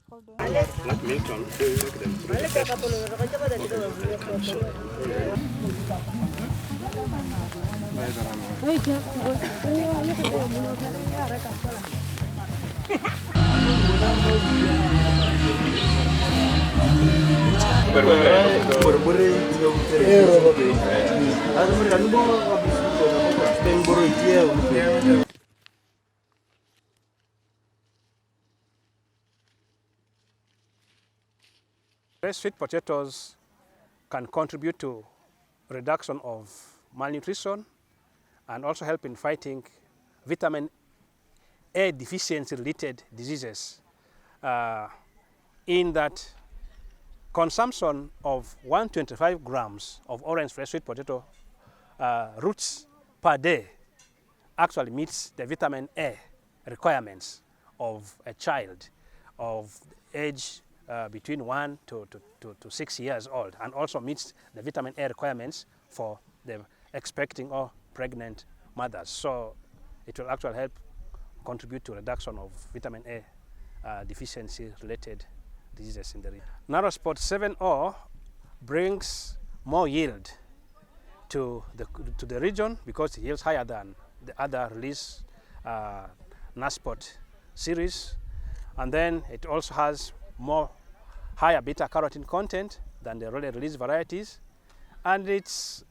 Hold on. Like Milton, they make them through the Fresh sweet potatoes can contribute to reduction of malnutrition and also help in fighting vitamin A deficiency related diseases in that consumption of 125 grams of orange fresh sweet potato roots per day actually meets the vitamin A requirements of a child of age between 1 to 6 years old, and also meets the vitamin A requirements for the expecting or pregnant mothers. So it will actually help contribute to reduction of vitamin A deficiency related diseases in the region. NARO Spot 7O brings more yield to the region because it yields higher than the other release NASPOT series, and then it also has more higher beta carotene content than the already released varieties, and it's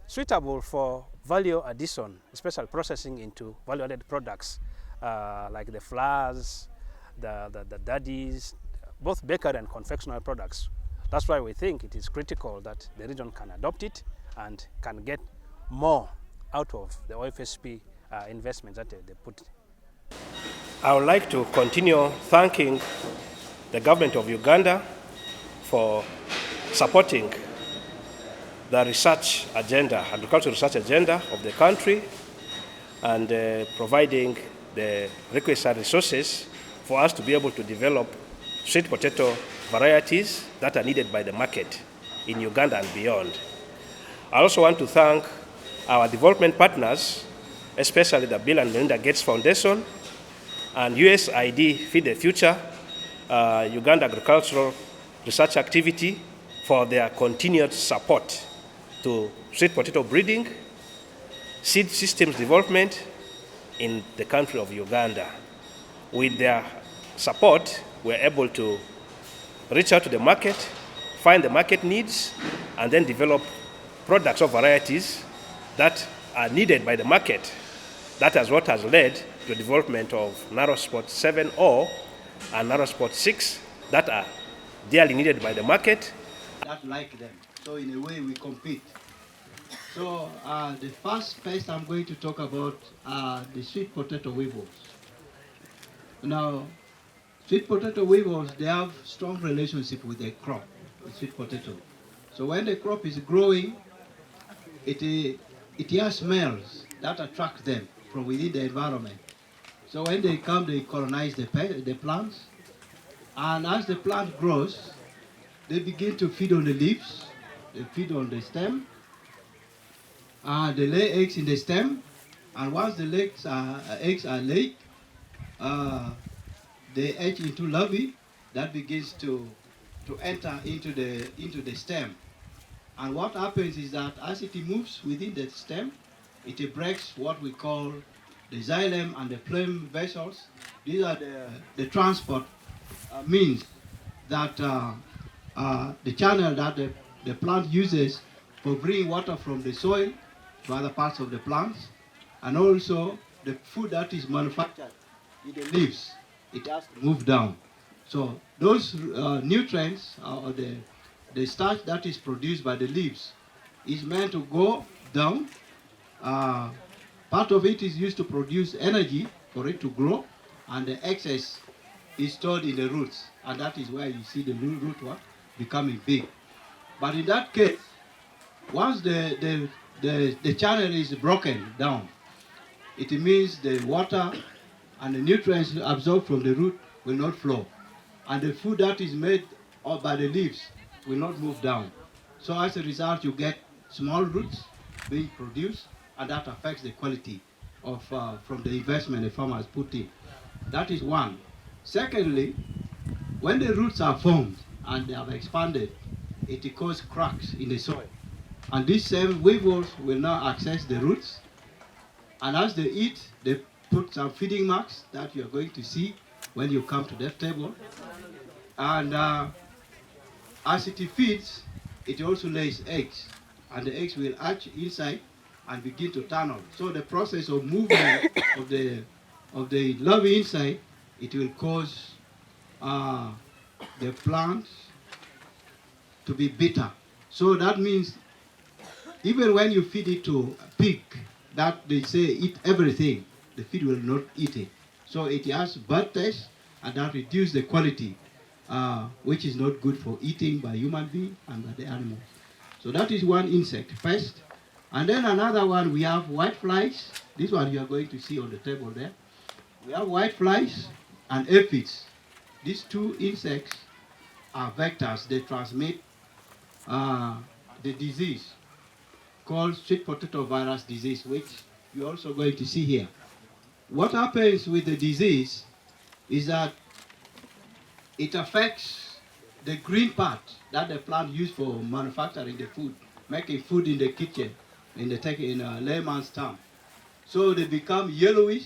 suitable for value addition, especially processing into value-added products like the flours, the daddies, both bakery and confectionery products. That's why we think it is critical that the region can adopt it and can get more out of the OFSP investments that they put. I would like to continue thanking the government of Uganda for supporting the research agenda, agricultural research agenda of the country, and providing the requisite resources for us to be able to develop sweet potato varieties that are needed by the market in Uganda and beyond. I also want to thank our development partners, especially the Bill and Melinda Gates Foundation and USAID Feed the Future, Uganda Agricultural Research Activity, for their continued support to sweet potato breeding, seed systems development in the country of Uganda. With their support, we're able to reach out to the market, find the market needs, and then develop products or varieties that are needed by the market. That is what has led to the development of NARO Spot 7O and NARO Spot 6 that are dearly needed by the market. That like them. So in a way we compete. So the first pest I'm going to talk about are the sweet potato weevils. Now, sweet potato weevils, they have strong relationship with the crop, the sweet potato. So when the crop is growing, it has smells that attract them from within the environment. So when they come, they colonize the plants. And as the plant grows, they begin to feed on the leaves, they feed on the stem, they lay eggs in the stem, and once the eggs are laid, they hatch into larvae that begins to enter into the stem. And what happens is that as it moves within the stem, it breaks what we call the xylem and the phloem vessels. These are the transport means that the channel that the plant uses for bringing water from the soil to other parts of the plants, and also the food that is manufactured in the leaves, it has to move down. So those nutrients, or the starch that is produced by the leaves, is meant to go down. Part of it is used to produce energy for it to grow, and the excess is stored in the roots, and that is where you see the root becoming big. But in that case, once the channel is broken down, it means the water and the nutrients absorbed from the root will not flow, and the food that is made by the leaves will not move down. So as a result, you get small roots being produced, and that affects the quality of from the investment the farmer has put in. That is one. Secondly, when the roots are formed and they have expanded, it causes cracks in the soil. And these same weevils will now access the roots. And as they eat, they put some feeding marks that you're going to see when you come to that table. And as it feeds, it also lays eggs. And the eggs will hatch inside and begin to turn on. So the process of movement of the larvae inside, it will cause the plants to be bitter. So that means even when you feed it to a pig, that they say eat everything, the feed will not eat it. So it has bad taste, and that reduces the quality, which is not good for eating by human being and by the animals. So that is one insect, pest. And then another one, we have white flies. This one you are going to see on the table there. We have white flies and aphids. These two insects are vectors. They transmit the disease called sweet potato virus disease, which you're also going to see here. What happens with the disease is that it affects the green part that the plant used for manufacturing the food, making food in the kitchen, in a layman's term. So they become yellowish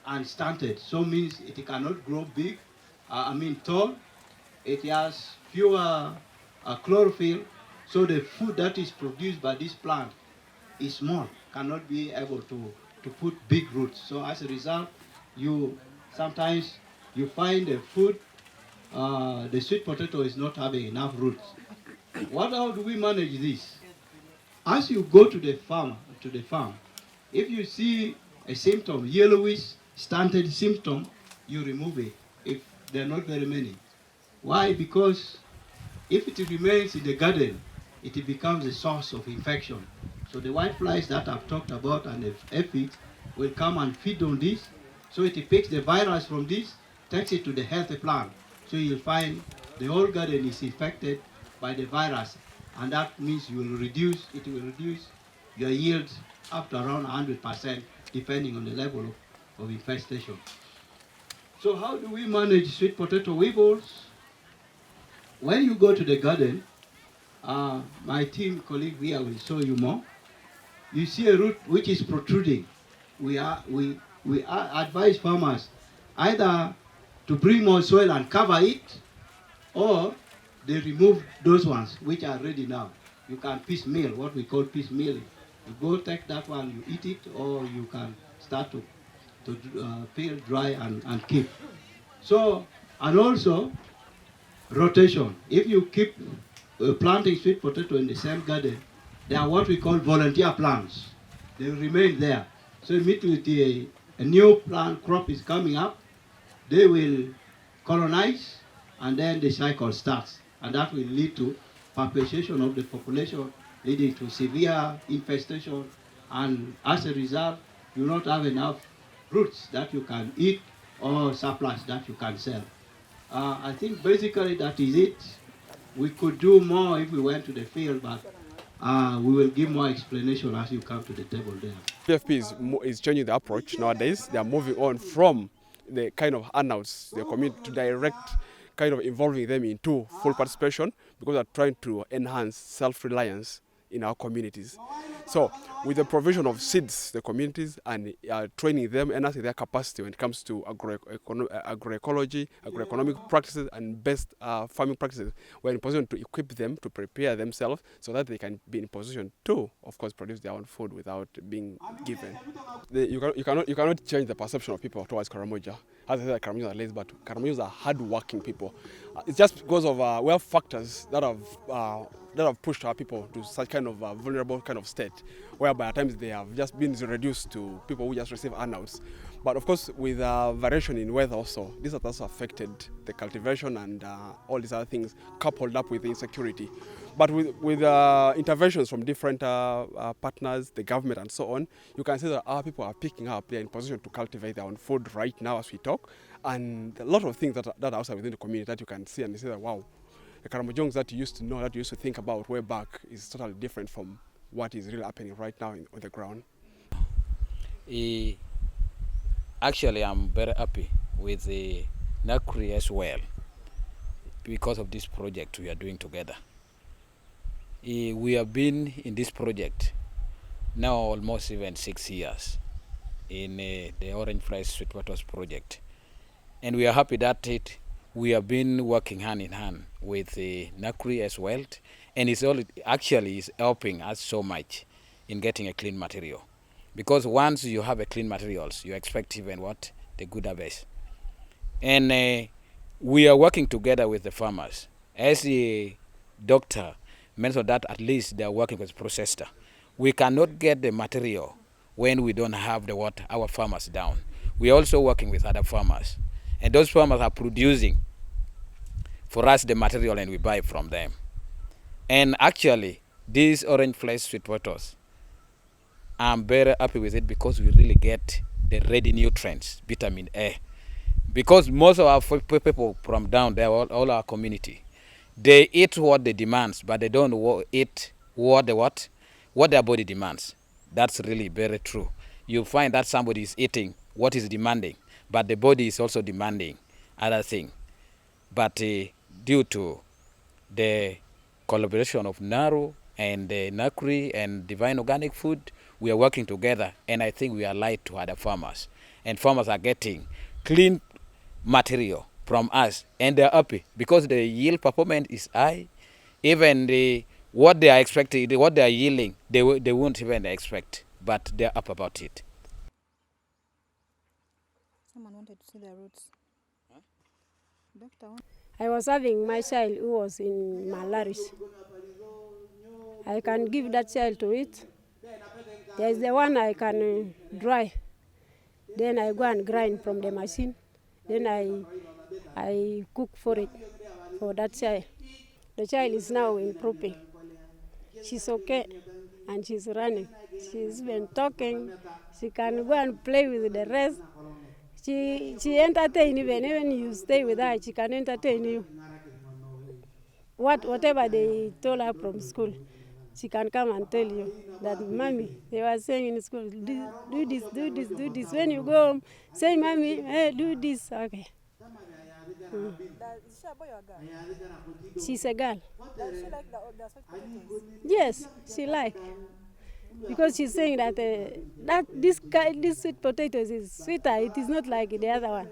and stunted. So means it cannot grow big, tall. It has fewer chlorophyll. So the food that is produced by this plant is small, cannot be able to put big roots. So as a result, sometimes you find the food, the sweet potato is not having enough roots. How do we manage this? As you go to the farm, if you see a symptom, yellowish, stunted symptom, you remove it, if there are not very many. Why? Because if it remains in the garden, it becomes a source of infection. So the white flies that I've talked about and the aphids will come and feed on this. So it picks the virus from this, takes it to the healthy plant. So you'll find the whole garden is infected by the virus. And that means it will reduce your yields up to around 100%, depending on the level of infestation. So how do we manage sweet potato weevils? When you go to the garden, my team colleague here will show you more. You see a root which is protruding. We advise farmers either to bring more soil and cover it, or they remove those ones which are ready now. You can piecemeal, what we call piecemealing. You go take that one, you eat it, or you can start to peel dry and keep. So, and also rotation. If you keep planting sweet potato in the same garden, they are what we call volunteer plants. They remain there. So immediately a new plant crop is coming up, they will colonize, and then the cycle starts. And that will lead to perpetuation of the population, leading to severe infestation. And as a result, you not have enough roots that you can eat or surplus that you can sell. I think basically that is it. We could do more if we went to the field, but we will give more explanation as you come to the table there. PFP is changing the approach nowadays. They are moving on from the kind of handouts they commit to direct kind of involving them into full participation, because they're trying to enhance self-reliance in our communities. So with the provision of seeds to the communities and training them, enhancing their capacity when it comes to agroecology, agroeconomic practices and best farming practices, we're in position to equip them to prepare themselves so that they can be in position to, of course, produce their own food without being given. You cannot change the perception of people towards Karamoja. As I said, Karamojans are lazy, but Karamojans are hard-working people. It's just because of factors that have pushed our people to such kind of vulnerable kind of state, whereby at times they have just been reduced to people who just receive handouts. But of course, with variation in weather also, this has also affected the cultivation and all these other things, coupled up with the insecurity. But with interventions from different partners, the government and so on, you can see that our people are picking up, they're in position to cultivate their own food right now as we talk. And a lot of things that are outside within the community that you can see and you say that, wow, the Karamojongs that you used to know, that you used to think about way back is totally different from what is really happening right now on the ground. Actually, I'm very happy with the NARO as well because of this project we are doing together. We have been in this project now almost even 6 years in the Orange Fresh Sweet Potatoes project. And we are happy that we have been working hand in hand with the NARO as well, and it's all actually is helping us so much in getting a clean material. Because once you have a clean materials, you expect even what? The good harvest. And we are working together with the farmers. As the doctor mentioned that at least they are working with processor. We cannot get the material when we don't have our farmers down. We are also working with other farmers. And those farmers are producing for us the material and we buy from them. And actually, these orange fresh sweet potatoes, I'm very happy with it because we really get the ready nutrients, vitamin A. Because most of our people from down there, all our community, they eat what they demands, but they don't eat what their body demands. That's really very true. You find that somebody is eating what is demanding, but the body is also demanding other thing. But due to the collaboration of NARO and the NARO and Divine Organic Food, we are working together, and I think we are allied to other farmers. And farmers are getting clean material from us, and they're happy because the yield performance is high. Even what they are expecting, what they are yielding, they won't even expect, but they're up about it. Someone wanted to see the roots. Huh? Doctor. I was having my child who was in malnutrition. I can give that child to eat. There is the one I can dry. Then I go and grind from the machine. Then I cook for it, for that child. The child is now improving. She's okay, and she's running. She's been talking. She can go and play with the rest. She entertains even you stay with her, she can entertain you. Whatever they told her from school, she can come and tell you that, Mommy, they were saying in school, do this, do this, do this. When you go home, say, Mommy, hey, do this. Okay. Is she a boy or a girl? She's a girl. Does she like the sweet potatoes? Yes, she like. Because she's saying that this sweet potatoes is sweeter. It is not like the other one.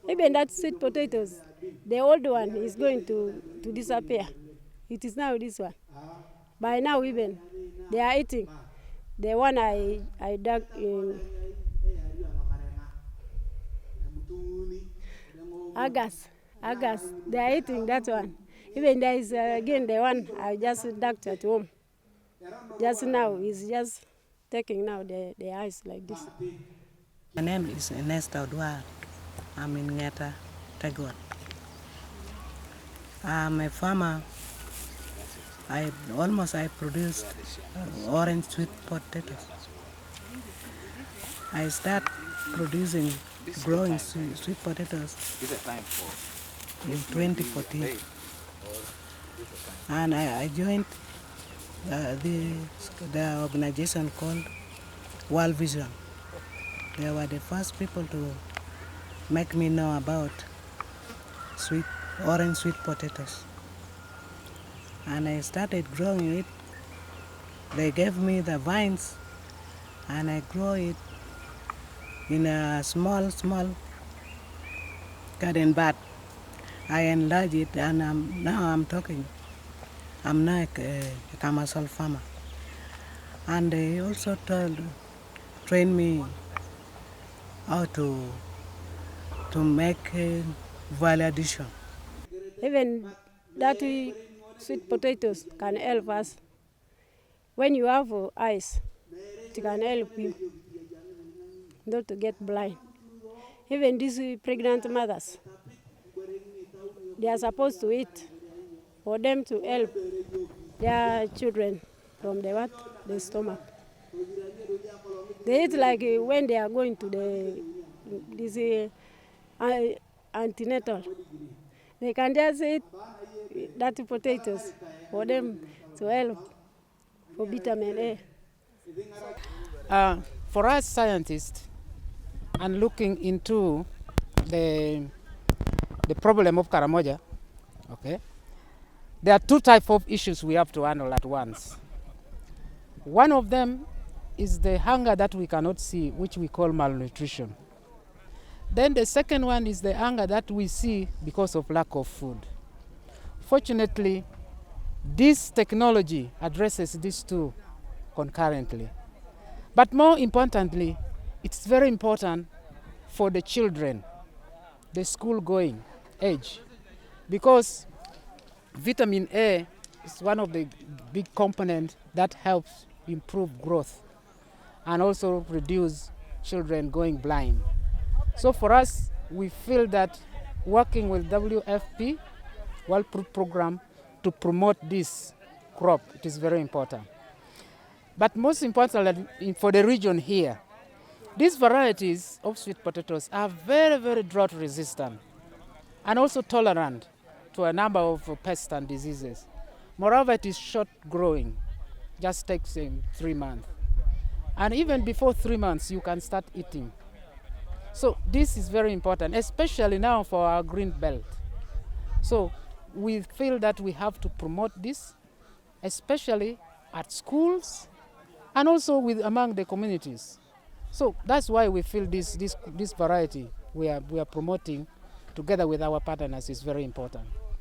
Even that sweet potatoes, the old one is going to disappear. It is now this one. By now even, they are eating. The one I dug in August, they are eating that one. Even there is again the one I just dug at home. Just now, he's just taking now the ice like this. My name is Nesta Odwar. I'm in Ngeta, Tagwat. I'm a farmer. I produced orange sweet potatoes. I start growing sweet potatoes in 2014. And I joined the organization called World Vision. They were the first people to make me know about orange sweet potatoes. And I started growing it. They gave me the vines and I grow it in a small garden, but I enlarge it, and now I'm now a commercial farmer. And they also trained me how to make value addition. Even that sweet potatoes can help us. When you have eyes, it can help you not to get blind. Even these pregnant mothers, they are supposed to eat for them to help their children from the stomach. They eat like when they are going to this antenatal. They can just eat that potatoes for them to help for vitamin A. For us scientists, and looking into the problem of Karamoja, okay, there are two types of issues we have to handle at once. One of them is the hunger that we cannot see, which we call malnutrition. Then the second one is the hunger that we see because of lack of food. Fortunately, this technology addresses these two concurrently. But more importantly, it's very important for the children, the school-going age, because vitamin A is one of the big components that helps improve growth and also reduce children going blind. So for us, we feel that working with WFP, World Food Program, to promote this crop, it is very important. But most importantly, for the region here, these varieties of sweet potatoes are very, very drought resistant and also tolerant to a number of pests and diseases. Moreover, it is short growing, just takes 3 months. And even before 3 months, you can start eating. So this is very important, especially now for our green belt. So we feel that we have to promote this, especially at schools and also among the communities. So that's why we feel this variety we are promoting together with our partners is very important.